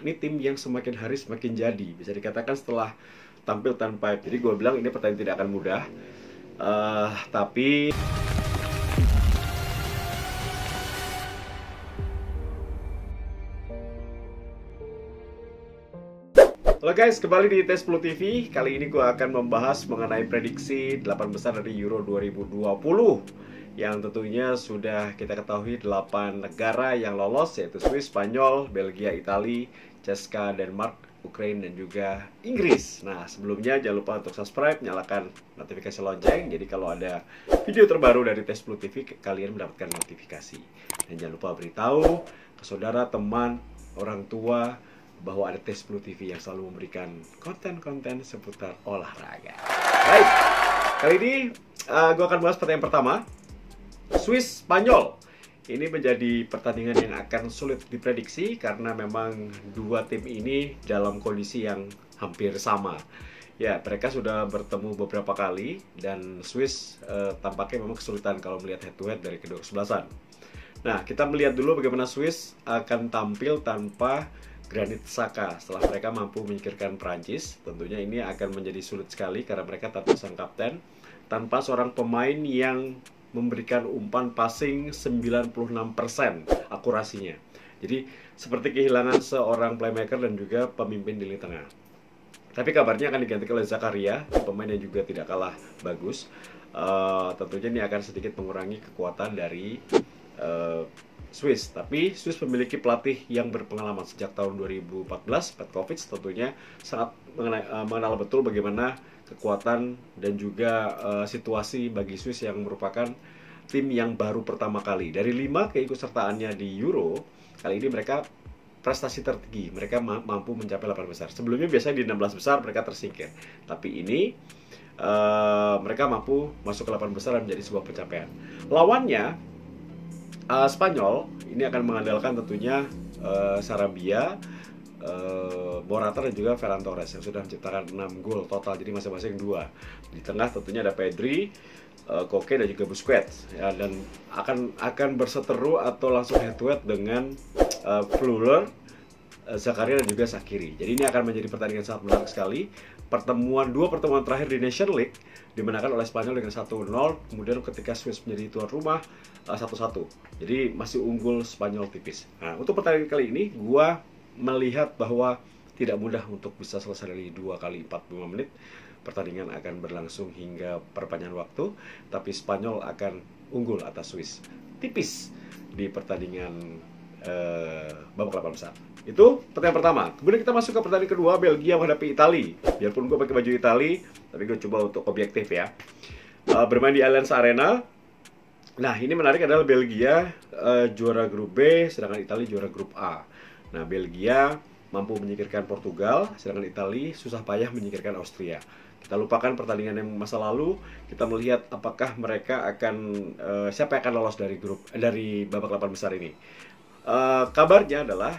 ini tim yang semakin hari semakin jadi. Bisa dikatakan setelah tampil tanpa, jadi gue bilang ini pertandingan tidak akan mudah. Tapi halo guys, kembali di Tes Plus TV. Kali ini gue akan membahas mengenai prediksi 8 besar dari Euro 2020, yang tentunya sudah kita ketahui 8 negara yang lolos, yaitu Swiss, Spanyol, Belgia, Italia, CSKA, Denmark, Ukraina, dan juga Inggris. Nah, sebelumnya jangan lupa untuk subscribe, nyalakan notifikasi lonceng. Jadi kalau ada video terbaru dari Tes Plus TV, kalian mendapatkan notifikasi. Dan jangan lupa beritahu ke saudara, teman, orang tua bahwa ada Tes Plus TV yang selalu memberikan konten-konten seputar olahraga. Baik, kali ini gue akan bahas pertandingan pertama, Swiss Spanyol. Ini menjadi pertandingan yang akan sulit diprediksi karena memang dua tim ini dalam kondisi yang hampir sama. Ya, mereka sudah bertemu beberapa kali dan Swiss tampaknya memang kesulitan kalau melihat head to head dari kedua kesebelasan. Nah, kita melihat dulu bagaimana Swiss akan tampil tanpa Granit Xhaka setelah mereka mampu menyingkirkan Prancis. Tentunya ini akan menjadi sulit sekali karena mereka tanpa sang kapten, tanpa seorang pemain yang memberikan umpan passing 96% akurasinya. Jadi seperti kehilangan seorang playmaker dan juga pemimpin di lini tengah. Tapi kabarnya akan digantikan oleh Zakaria, pemain yang juga tidak kalah bagus. Tentunya ini akan sedikit mengurangi kekuatan dari Swiss. Tapi Swiss memiliki pelatih yang berpengalaman sejak tahun 2014, Petkovic, tentunya sangat mengenal betul bagaimana kekuatan dan juga situasi bagi Swiss yang merupakan tim yang baru pertama kali. Dari 5 keikutsertaannya di Euro, kali ini mereka prestasi tertinggi. Mereka mampu mencapai 8 besar. Sebelumnya biasanya di 16 besar mereka tersingkir. Tapi ini mereka mampu masuk ke 8 besar dan menjadi sebuah pencapaian. Lawannya Spanyol ini akan mengandalkan tentunya Sarabia, Morata, dan juga Ferran Torres yang sudah menciptakan 6 gol total, jadi masing-masing 2. Di tengah tentunya ada Pedri, Koke, dan juga Busquets ya, dan akan berseteru atau langsung head to head dengan Fleuler, Zakaria, dan juga Shaqiri. Jadi ini akan menjadi pertandingan sangat menarik sekali. Dua pertemuan terakhir di Nation League dimenangkan oleh Spanyol dengan 1-0, kemudian ketika Swiss menjadi tuan rumah 1-1. Jadi masih unggul Spanyol tipis. Nah, untuk pertandingan kali ini gua melihat bahwa tidak mudah untuk bisa selesai dari 2 kali 45 menit. Pertandingan akan berlangsung hingga perpanjangan waktu, tapi Spanyol akan unggul atas Swiss tipis di pertandingan babak 8 besar. Itu pertandingan pertama. Kemudian kita masuk ke pertandingan kedua, Belgia menghadapi Italia. Biarpun gue pakai baju Italia, tapi gue coba untuk objektif ya. Bermain di Allianz Arena. Nah, ini menarik adalah Belgia juara grup B, sedangkan Italia juara grup A. Nah, Belgia mampu menyingkirkan Portugal, sedangkan Italia susah payah menyingkirkan Austria. Kita lupakan pertandingan yang masa lalu. Kita melihat apakah mereka akan siapa yang akan lolos dari babak 8 besar ini. Kabarnya adalah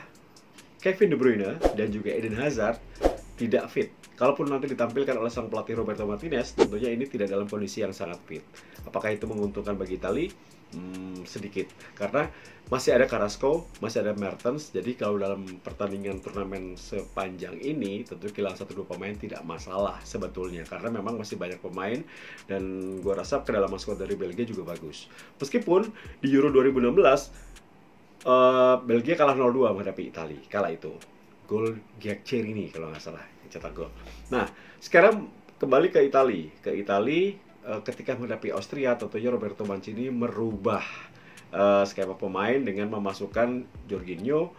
Kevin De Bruyne dan juga Eden Hazard tidak fit. Kalaupun nanti ditampilkan oleh sang pelatih Roberto Martinez, tentunya ini tidak dalam kondisi yang sangat fit. Apakah itu menguntungkan bagi Italia? Sedikit, karena masih ada Carrasco, masih ada Mertens. Jadi kalau dalam pertandingan turnamen sepanjang ini, tentu kehilangan 1-2 pemain tidak masalah sebetulnya, karena memang masih banyak pemain dan gua rasa kedalaman skuad dari Belgia juga bagus. Meskipun di Euro 2016 Belgia kalah 0-2 menghadapi Italia kala itu. Gol Giaccherini kalau nggak salah yang cetak gol. Nah, sekarang kembali ke Italia. Ketika menghadapi Austria, tentunya Roberto Mancini merubah skema pemain dengan memasukkan Jorginho,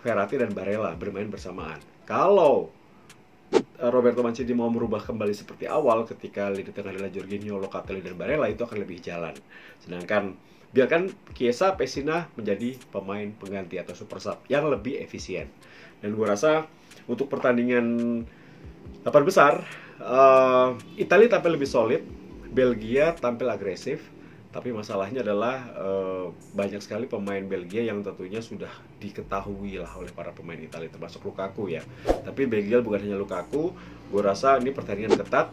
Verratti, dan Barella bermain bersamaan. Kalau Roberto Mancini mau merubah kembali seperti awal ketika lini tengah adalah Jorginho, Locatelli, dan Barella, itu akan lebih jalan. Sedangkan biarkan Chiesa, Pessina menjadi pemain pengganti atau super sub yang lebih efisien. Dan gue rasa untuk pertandingan 8 besar, Italia tampil lebih solid, Belgia tampil agresif. Tapi masalahnya adalah banyak sekali pemain Belgia yang tentunya sudah diketahui lah oleh para pemain Italia, termasuk Lukaku ya. Tapi Belgia bukan hanya Lukaku, gue rasa ini pertandingan ketat.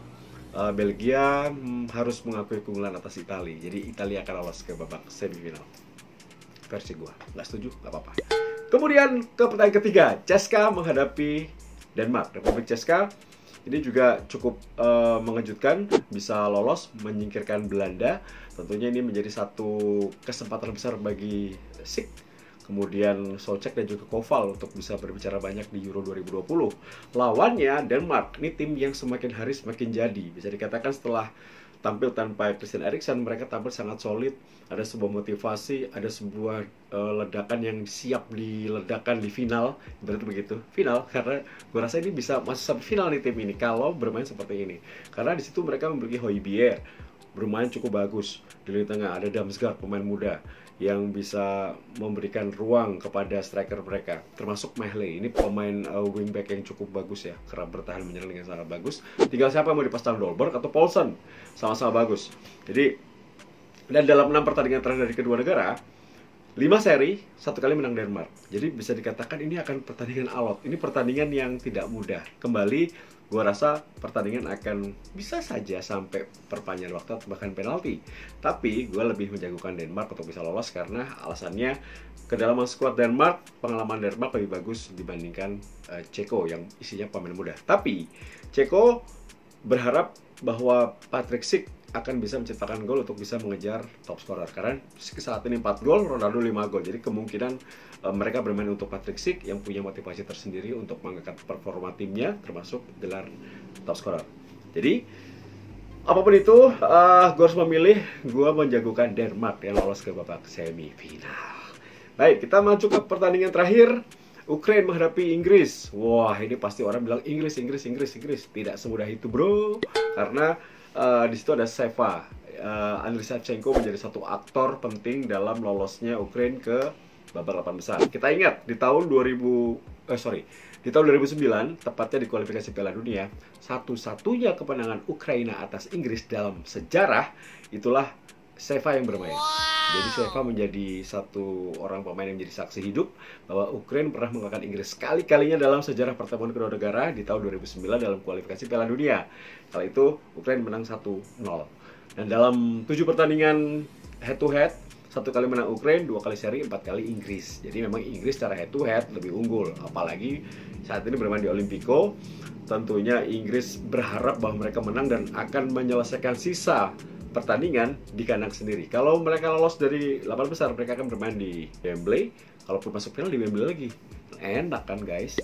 Belgia harus mengakui keunggulan atas Italia. Jadi Italia akan lolos ke babak semifinal. Versi gue, nggak setuju, nggak apa-apa. Kemudian ke pertandingan ketiga, CSKA menghadapi Denmark. Republik CSKA ini juga cukup mengejutkan, bisa lolos menyingkirkan Belanda. Tentunya ini menjadi satu kesempatan besar bagi Sik, kemudian Soucek dan juga Koval untuk bisa berbicara banyak di Euro 2020. Lawannya Denmark, ini tim yang semakin hari semakin jadi. Bisa dikatakan setelah tampil tanpa Christian Eriksen, mereka tampil sangat solid. Ada sebuah motivasi, ada sebuah ledakan yang siap diledakan di final. Berarti begitu, final. Karena gue rasa ini bisa masuk sampai final nih tim ini kalau bermain seperti ini. Karena di situ mereka memiliki Højbjerg, bermain cukup bagus. Di lini tengah ada Damsgaard, pemain muda yang bisa memberikan ruang kepada striker mereka, termasuk Mehle. Ini pemain wingback yang cukup bagus ya, kerap bertahan menyerang dengan sangat bagus. Tinggal siapa yang mau dipasang, Dolberg atau Poulsen, sama-sama bagus. Jadi, dan dalam 6 pertandingan terakhir dari kedua negara, 5 seri, 1 kali menang Denmark. Jadi bisa dikatakan ini akan pertandingan alot. Ini pertandingan yang tidak mudah. Kembali, gue rasa pertandingan akan bisa saja sampai perpanjangan waktu atau bahkan penalti. Tapi gue lebih menjagokan Denmark untuk bisa lolos karena alasannya kedalaman skuad Denmark, pengalaman Denmark lebih bagus dibandingkan Ceko yang isinya pemain muda. Tapi Ceko berharap bahwa Patrick Schick akan bisa menciptakan gol untuk bisa mengejar top scorer. Karena saat ini 4 gol, Ronaldo 5 gol. Jadi kemungkinan mereka bermain untuk Patrick Schick yang punya motivasi tersendiri untuk mengangkat performa timnya, termasuk gelar top scorer. Jadi apapun itu, gue harus memilih. Gue menjagokan Denmark yang lolos ke babak semifinal. Baik, kita maju ke pertandingan terakhir. Ukraina menghadapi Inggris. Wah, ini pasti orang bilang Inggris. Tidak semudah itu, bro. Karena di situ ada Seva. Andriy Shevchenko menjadi satu aktor penting dalam lolosnya Ukraina ke babak 8 besar. Kita ingat di tahun 2009, tepatnya di kualifikasi Piala Dunia, satu-satunya kemenangan Ukraina atas Inggris dalam sejarah itulah Seva yang bermain. Jadi Seva menjadi satu orang pemain yang menjadi saksi hidup bahwa Ukraina pernah mengalahkan Inggris sekali-kalinya dalam sejarah pertemuan kedua negara di tahun 2009 dalam kualifikasi Piala Dunia. Kala itu Ukraina menang 1-0. Dan dalam 7 pertandingan head to head, 1 kali menang Ukraina, 2 kali seri, 4 kali Inggris. Jadi memang Inggris secara head to head lebih unggul. Apalagi saat ini bermain di Olimpico. Tentunya Inggris berharap bahwa mereka menang dan akan menyelesaikan sisa pertandingan di kandang sendiri. Kalau mereka lolos dari 8 besar, mereka akan bermain di Wembley. Kalaupun masuk final di Wembley lagi. Enak kan guys?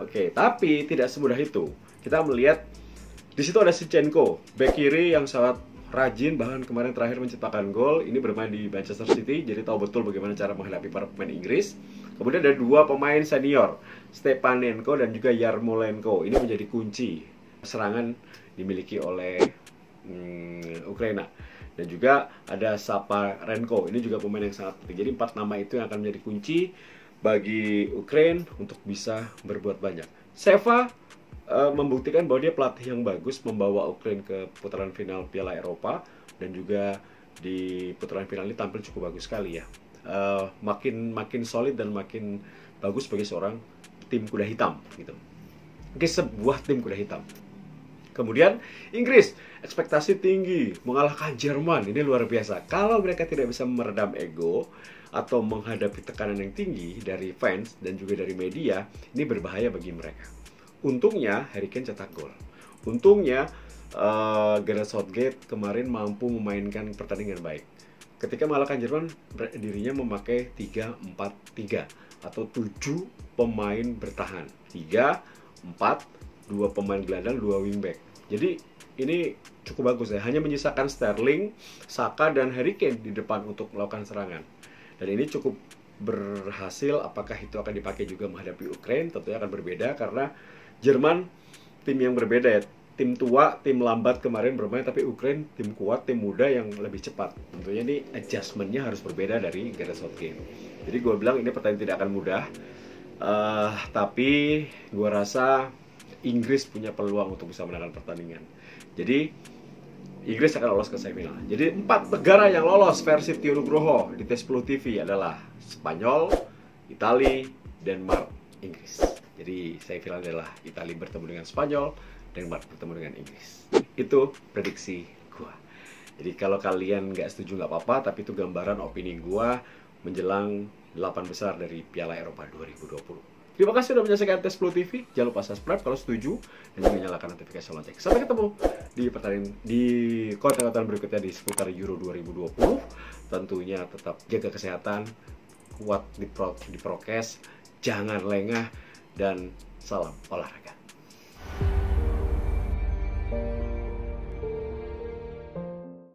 Oke, tapi tidak semudah itu. Kita melihat di situ ada Zinchenko, bek kiri yang sangat rajin, bahkan kemarin terakhir menciptakan gol. Ini bermain di Manchester City, jadi tahu betul bagaimana cara menghadapi para pemain Inggris. Kemudian ada 2 pemain senior, Stepanenko dan juga Yarmolenko. Ini menjadi kunci serangan dimiliki oleh Ukraina. Dan juga ada Saparenko, ini juga pemain yang sangat penting. Jadi 4 nama itu yang akan menjadi kunci bagi Ukraina untuk bisa berbuat banyak. Seva membuktikan bahwa dia pelatih yang bagus, membawa Ukraina ke putaran final Piala Eropa, dan juga di putaran final ini tampil cukup bagus sekali ya. Makin solid dan makin bagus sebagai seorang tim kuda hitam gitu. Oke, sebuah tim kuda hitam. Kemudian Inggris, ekspektasi tinggi, mengalahkan Jerman, ini luar biasa. Kalau mereka tidak bisa meredam ego atau menghadapi tekanan yang tinggi dari fans dan juga dari media, ini berbahaya bagi mereka. Untungnya Harry Kane cetak gol. Untungnya Gareth Southgate kemarin mampu memainkan pertandingan baik. Ketika mengalahkan Jerman, dirinya memakai 3-4-3 atau 7 pemain bertahan. 3, 4, 2 pemain gelandang, 2 wingback. Jadi ini cukup bagus ya. Hanya menyisakan Sterling, Saka, dan Harry Kane di depan untuk melakukan serangan. Dan ini cukup berhasil. Apakah itu akan dipakai juga menghadapi Ukraina? Tentunya akan berbeda karena Jerman tim yang berbeda ya. Tim tua, tim lambat kemarin bermain, tapi Ukraina tim kuat, tim muda yang lebih cepat. Tentunya ini adjustment-nya harus berbeda dari Gareth Southgate. Jadi gue bilang ini pertandingan tidak akan mudah. Tapi gue rasa Inggris punya peluang untuk bisa menangkan pertandingan. Jadi Inggris akan lolos ke semifinal. Jadi 4 negara yang lolos versi Tio Nugroho di T10 TV adalah Spanyol, Italia, Denmark, Inggris. Jadi semifinal adalah Italia bertemu dengan Spanyol, Denmark bertemu dengan Inggris. Itu prediksi gua. Jadi kalau kalian nggak setuju nggak apa-apa, tapi itu gambaran opini gua menjelang 8 besar dari Piala Eropa 2020. Terima kasih sudah menyaksikan Tes Blue TV. Jangan lupa subscribe kalau setuju dan juga nyalakan notifikasi lonceng. Sampai ketemu di konten-konten berikutnya di seputar Euro 2020. Tentunya tetap jaga kesehatan, kuat di prokes, jangan lengah, dan salam olahraga.